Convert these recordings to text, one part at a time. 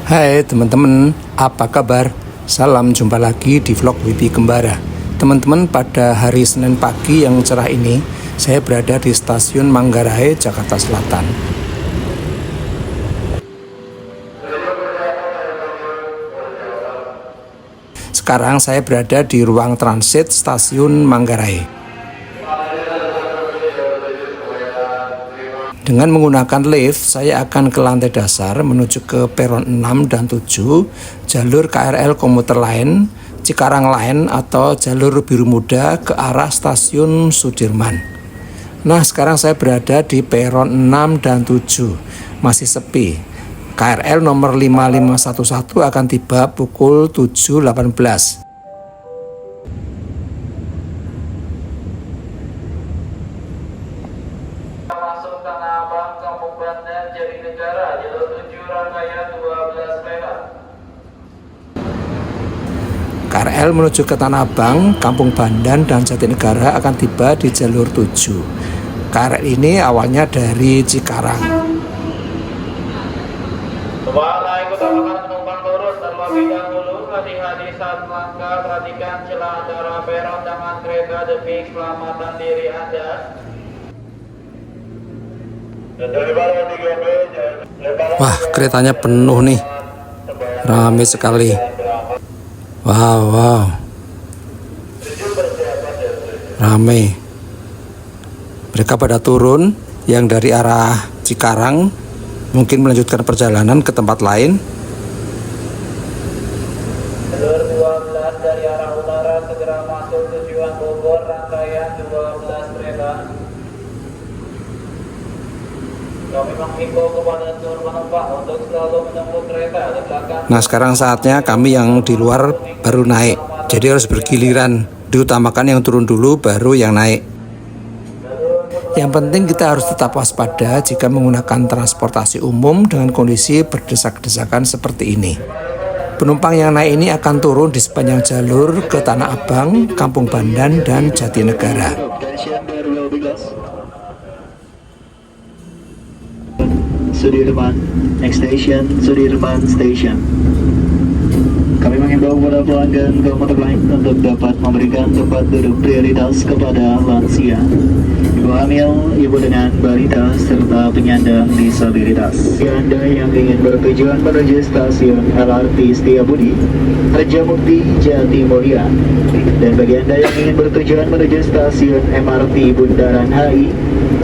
Hai teman-teman, apa kabar? Salam jumpa lagi di vlog Wibi Kembara. Teman-teman, pada hari Senin pagi yang cerah ini, saya berada di stasiun Manggarai, Jakarta Selatan. Sekarang saya berada di ruang transit stasiun Manggarai. Dengan menggunakan lift, saya akan ke lantai dasar menuju ke peron 6 dan 7, jalur KRL komuter lain, Cikarang Line atau jalur biru muda ke arah stasiun Sudirman. Nah, sekarang saya berada di peron 6 dan 7, masih sepi. KRL nomor 5511 akan tiba pukul 7.18. KRL menuju ke Tanah Abang, Kampung Bandan, dan Jatinegara akan tiba di jalur 7. KRL ini awalnya dari Cikarang. Waalaikumsalam utamakan penumpang turun terlebih dahulu. Hati-hati saat melangkah, perhatikan celah antara peron dengan kereta demi keselamatan diri Anda. Wah, keretanya penuh nih, ramai sekali. Wow, ramai. Mereka pada turun, yang dari arah Cikarang mungkin melanjutkan perjalanan ke tempat lain. Jalur 12 dari arah utara segera masuk tujuan Bogor, rangkaian 12 kereta. Kami menghimbau kepada seluruh penumpang untuk selalu menunggu kereta di belakang. Nah, sekarang saatnya kami yang di luar baru naik, jadi harus bergiliran. Diutamakan yang turun dulu baru yang naik. Yang penting kita harus tetap waspada jika menggunakan transportasi umum dengan kondisi berdesak-desakan seperti ini. Penumpang yang naik ini akan turun di sepanjang jalur ke Tanah Abang, Kampung Bandan, dan Jatinegara. Sudirman, next station Sudirman Station. Kami mengimbau kepada pelanggan komuter lain untuk dapat memberikan tempat duduk prioritas kepada lansia, ibu hamil, ibu dengan balita, serta penyandang disabilitas. Bagi Anda yang ingin bertujuan menuju stasiun LRT Setiabudi, Harjamukti, Jatimulya, dan bagi Anda yang ingin bertujuan menuju stasiun MRT Bundaran HI,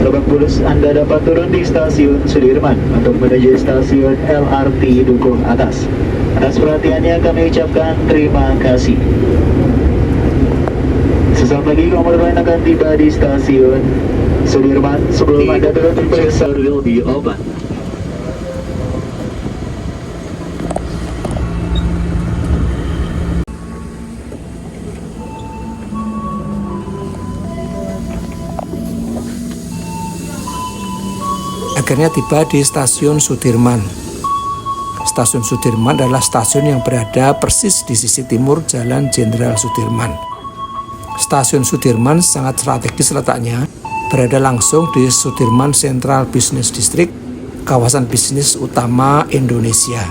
Lebak Bulus, Anda dapat turun di stasiun Sudirman untuk menuju stasiun LRT Dukuh Atas. Atas perhatiannya kami ucapkan terima kasih. Sesaat lagi komuter lain akan tiba di stasiun Sudirman. Sebelum Anda turun, periksa will be open. Akhirnya tiba di stasiun Sudirman. Stasiun Sudirman adalah stasiun yang berada persis di sisi timur Jalan Jenderal Sudirman. Stasiun Sudirman sangat strategis letaknya, berada langsung di Sudirman Central Business District, kawasan bisnis utama Indonesia.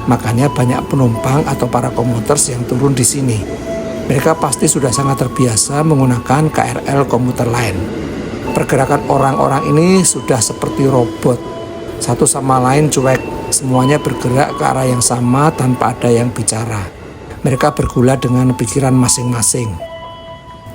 Makanya banyak penumpang atau para komuters yang turun di sini. Mereka pasti sudah sangat terbiasa menggunakan KRL komuter lain. Pergerakan orang-orang ini sudah seperti robot, satu sama lain cuek, semuanya bergerak ke arah yang sama tanpa ada yang bicara. Mereka bergulat dengan pikiran masing-masing.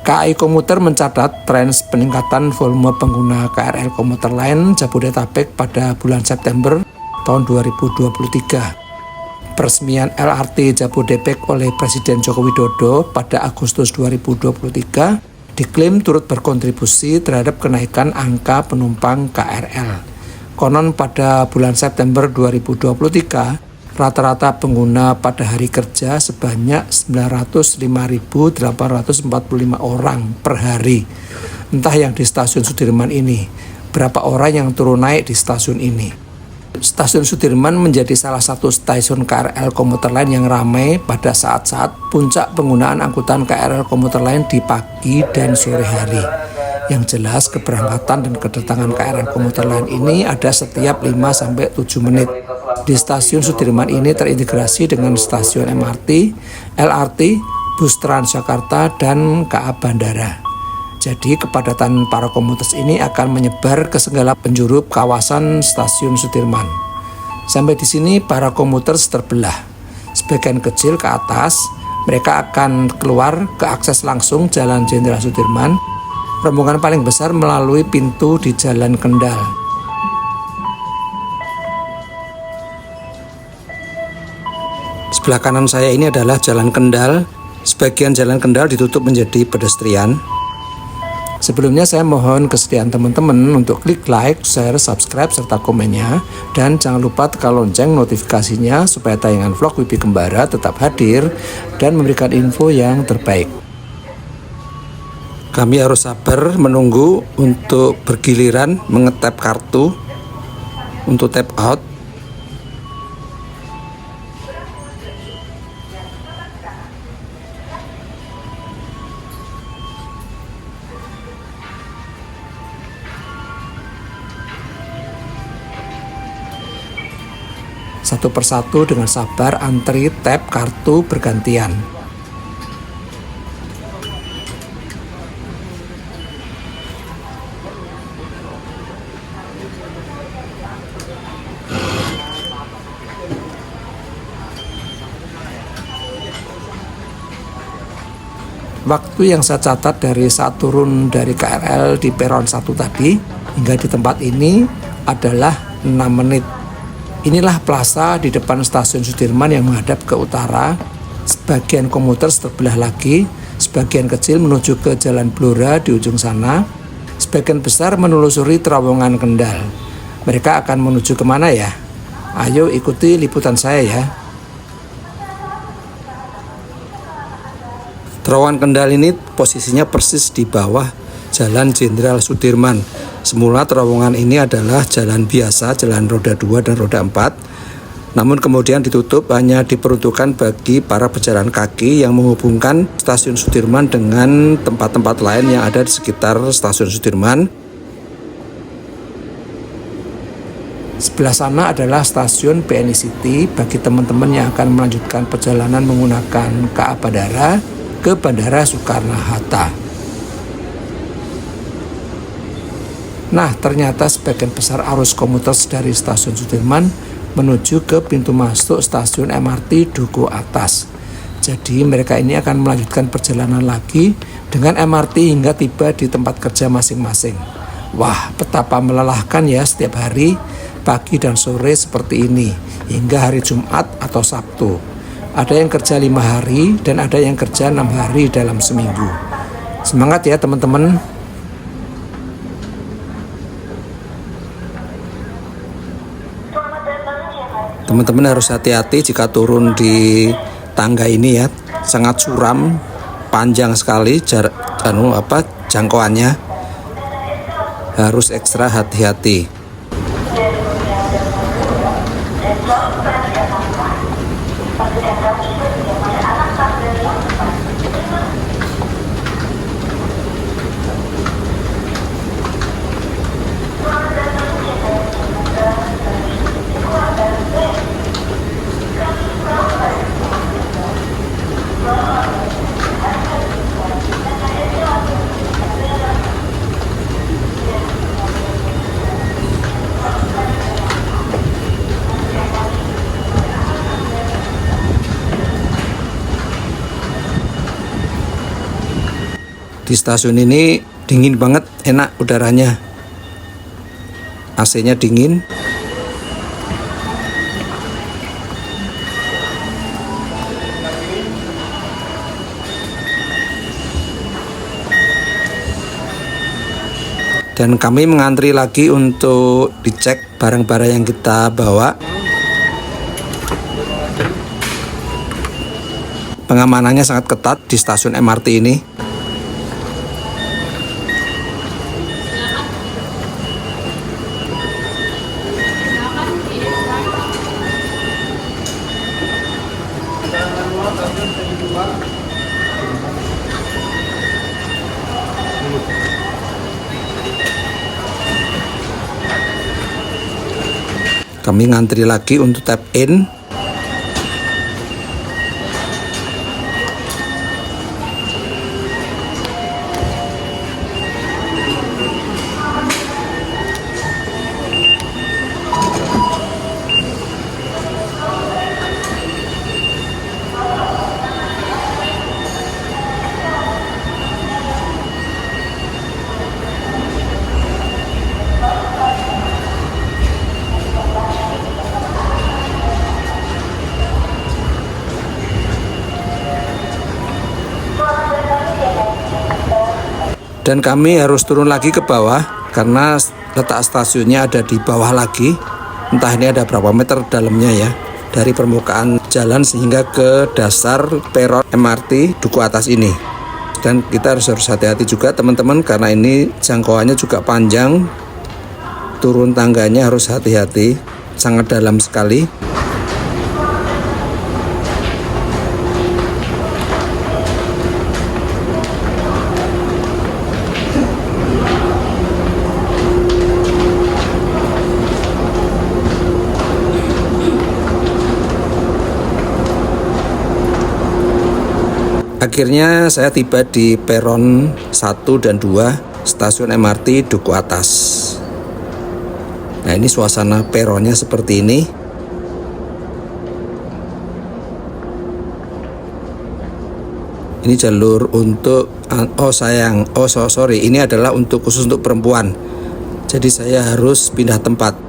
KAI Komuter mencatat tren peningkatan volume pengguna KRL komuter lain Jabodetabek pada bulan September tahun 2023. Peresmian LRT Jabodebek oleh Presiden Joko Widodo pada Agustus 2023 diklaim turut berkontribusi terhadap kenaikan angka penumpang KRL. Konon pada bulan September 2023, rata-rata pengguna pada hari kerja sebanyak 905.845 orang per hari. Entah yang di stasiun Sudirman ini, berapa orang yang turun naik di stasiun ini. Stasiun Sudirman menjadi salah satu stasiun KRL komuter lain yang ramai pada saat-saat puncak penggunaan angkutan KRL komuter lain di pagi dan sore hari. Yang jelas keberangkatan dan kedatangan KRL komuter lain ini ada setiap 5-7 menit. Di stasiun Sudirman ini terintegrasi dengan stasiun MRT, LRT, bus Transjakarta, dan KA Bandara. Jadi kepadatan para komuter ini akan menyebar ke segala penjuru kawasan stasiun Sudirman. Sampai di sini para komuter terbelah. Sebagian kecil ke atas, mereka akan keluar ke akses langsung Jalan Jenderal Sudirman. Rombongan paling besar melalui pintu di Jalan Kendal. Sebelah kanan saya ini adalah Jalan Kendal. Sebagian Jalan Kendal ditutup menjadi pedestrian. Sebelumnya saya mohon kesediaan teman-teman untuk klik like, share, subscribe, serta komennya. Dan jangan lupa tekan lonceng notifikasinya supaya tayangan vlog Wibi Kembara tetap hadir dan memberikan info yang terbaik. Kami harus sabar menunggu untuk bergiliran mengetap kartu untuk tap out. Satu persatu dengan sabar antri tap kartu bergantian. Waktu yang saya catat dari saat turun dari KRL di peron 1 tadi hingga di tempat ini adalah 6 menit. Inilah plaza di depan stasiun Sudirman yang menghadap ke utara. Sebagian komuter terbelah lagi, sebagian kecil menuju ke Jalan Blora di ujung sana, sebagian besar menelusuri terowongan Kendal. Mereka akan menuju kemana ya? Ayo ikuti liputan saya ya. Terowongan Kendal ini posisinya persis di bawah Jalan Jenderal Sudirman. Semula terowongan ini adalah jalan biasa, jalan roda 2 dan roda 4. Namun kemudian ditutup hanya diperuntukkan bagi para pejalan kaki yang menghubungkan stasiun Sudirman dengan tempat-tempat lain yang ada di sekitar stasiun Sudirman. Sebelah sana adalah stasiun BNI City bagi teman-teman yang akan melanjutkan perjalanan menggunakan KA Bandara ke Bandara Soekarno-Hatta. Nah, ternyata sebagian besar arus komuter dari stasiun Sudirman menuju ke pintu masuk stasiun MRT Duku Atas. Jadi mereka ini akan melanjutkan perjalanan lagi dengan MRT hingga tiba di tempat kerja masing-masing. Wah, betapa melelahkan ya setiap hari, pagi dan sore seperti ini, hingga hari Jumat atau Sabtu. Ada yang kerja 5 hari dan ada yang kerja 6 hari dalam seminggu. Semangat ya teman-teman. Teman-teman harus hati-hati jika turun di tangga ini ya. Sangat curam, panjang sekali jangkauannya. Harus ekstra hati-hati. Di stasiun ini dingin banget, enak udaranya. AC-nya dingin. Dan kami mengantri lagi untuk dicek barang-barang yang kita bawa. Pengamanannya sangat ketat di stasiun MRT ini. Kami ngantri lagi untuk tap in. Dan kami harus turun lagi ke bawah karena letak stasiunnya ada di bawah lagi. Entah ini ada berapa meter dalamnya ya, dari permukaan jalan sehingga ke dasar peron MRT Duku Atas ini. Dan kita harus hati-hati juga teman-teman, karena ini jangkauannya juga panjang. Turun tangganya harus hati-hati, sangat dalam sekali. Akhirnya saya tiba di peron 1 dan 2 stasiun MRT Duku Atas. Nah, ini suasana peronnya seperti ini. Ini jalur untuk ini adalah khusus untuk perempuan. Jadi saya harus pindah tempat.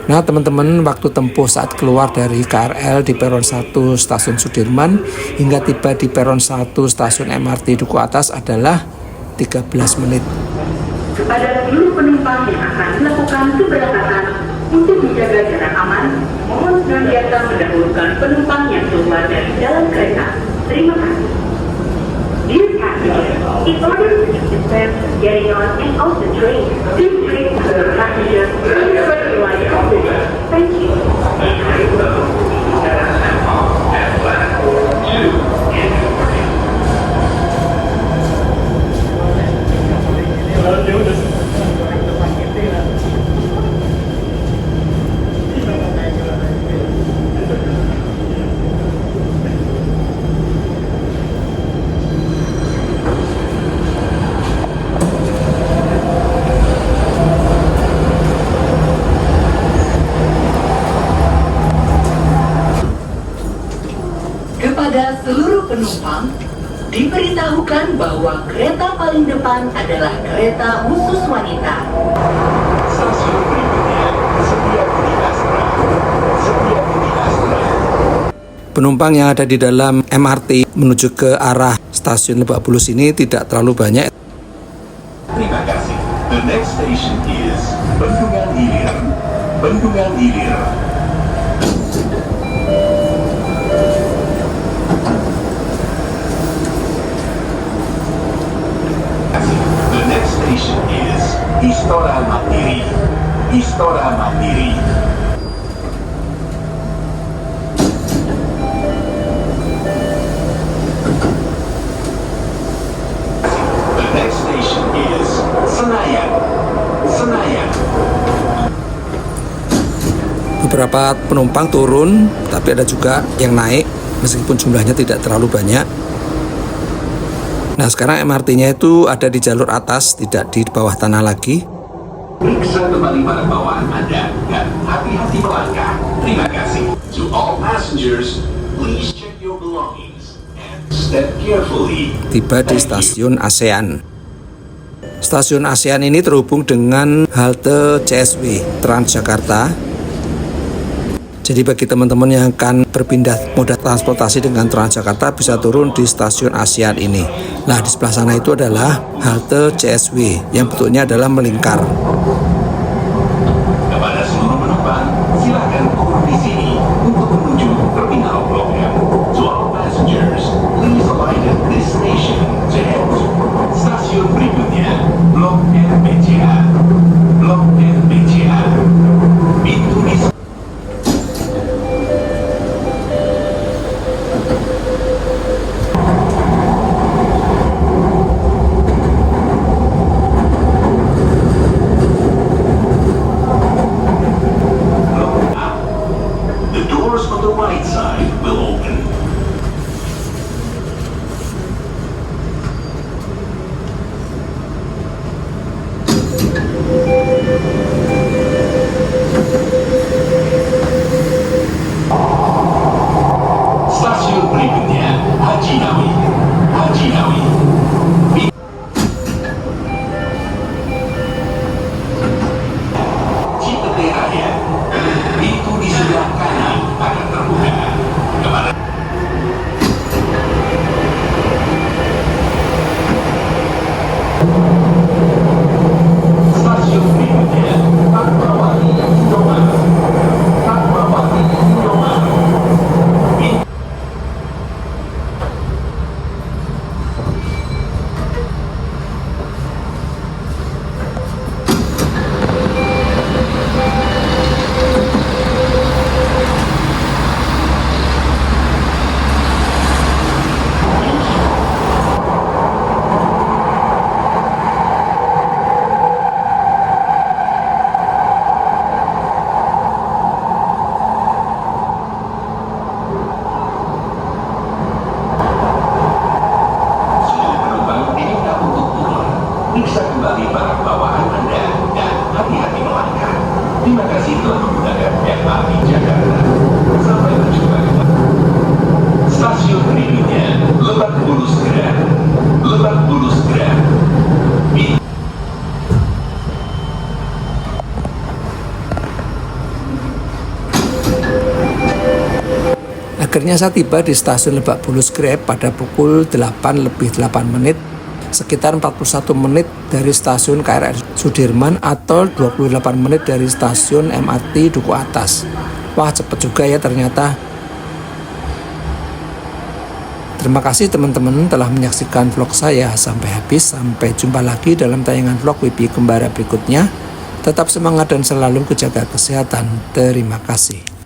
Nah teman-teman, waktu tempuh saat keluar dari KRL di peron 1 stasiun Sudirman hingga tiba di peron 1 stasiun MRT Duku Atas adalah 13 menit. Kepada seluruh penumpang yang akan melakukan keberangkatan, untuk menjaga jarak aman, mohon senantiasa mendahulukan penumpang yang keluar dari dalam kereta. Terima kasih. Dear passengers, in order to keep the plans from getting on and off the train, please treat the passengers in the first line of the train. Thank you. Kepada seluruh penumpang, diberitahukan bahwa kereta paling depan adalah kereta khusus wanita. Stasiun berikutnya, Setiabudi Astra. Setiabudi Astra. Penumpang yang ada di dalam MRT menuju ke arah stasiun Lebak Bulus ini tidak terlalu banyak. Terima kasih. The next station is Bendungan Hilir. Bendungan Hilir. The next station is Istora Mandiri. Istora Mandiri. The next station is Senayan. Senayan. Beberapa penumpang turun, tapi ada juga yang naik meskipun jumlahnya tidak terlalu banyak. Nah, sekarang MRT-nya itu ada di jalur atas, tidak di bawah tanah lagi. Periksa kembali barang bawaan Anda dan hati-hati melangkah. Terima kasih. To all passengers, please check your belongings and step carefully. Tiba di stasiun ASEAN. Stasiun ASEAN ini terhubung dengan halte CSW Transjakarta. Jadi bagi teman-teman yang akan berpindah moda transportasi dengan Transjakarta bisa turun di stasiun ASEAN ini. Nah, di sebelah sana itu adalah halte CSW yang bentuknya adalah melingkar. Kepada seluruh penumpang, silakan turun di sini untuk menuju terminal Blok M. To all passengers, please alight at this station to head to stasiun berikutnya, Blok M BCA. Blok M BCA. Pintu di Lebak Bulus Grab. Akhirnya saya tiba di stasiun Lebak Bulus Grab pada pukul 8:08, sekitar 41 menit dari stasiun KRL Sudirman atau 28 menit dari stasiun MRT Duku Atas. Wah, cepet juga ya ternyata. Terima kasih teman-teman telah menyaksikan vlog saya sampai habis. Sampai jumpa lagi dalam tayangan vlog WP Kembara berikutnya. Tetap semangat dan selalu menjaga kesehatan. Terima kasih.